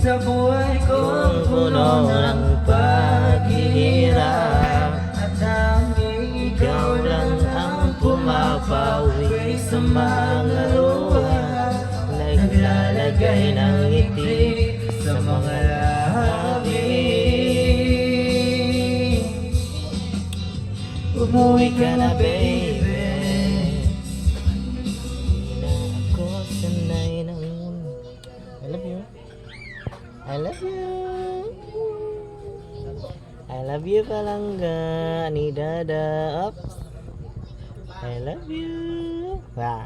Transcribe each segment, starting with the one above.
Sa buhay ko puno ng paghihirap, at tanging ikaw lang ang pumapawi sa mga luha, naglalagay ng ngiti sa mga labi. Umuwi ka na, baby. Hindi na ako sanay ng I love you. I love you. I love you, Palangga ni Dada. Oops. I love you. Wah.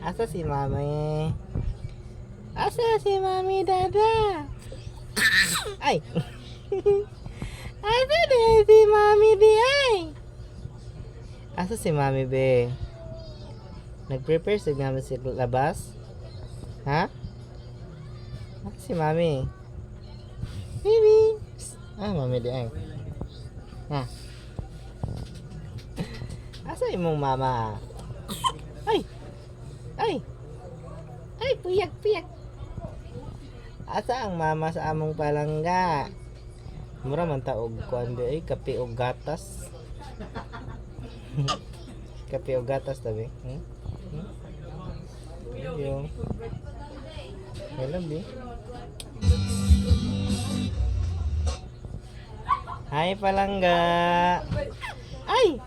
Asa si Mami? Asa si Mami Dada? Ay. Asa din si Mami di ay? Asa si Mami be? Nag-prepare si Mami sa labas? Ha? Asa si Mami? Baby. Ah, Mami di ay. Ha? Asa imong mama? Ay! Ay! Ay, puyak, puyak! Asa ang mama sa among Palangga? Mura man taog kuan di ay kape og gatas. Kape og gatas tabi. Yo. I love you. Hi, Palangga. Ay!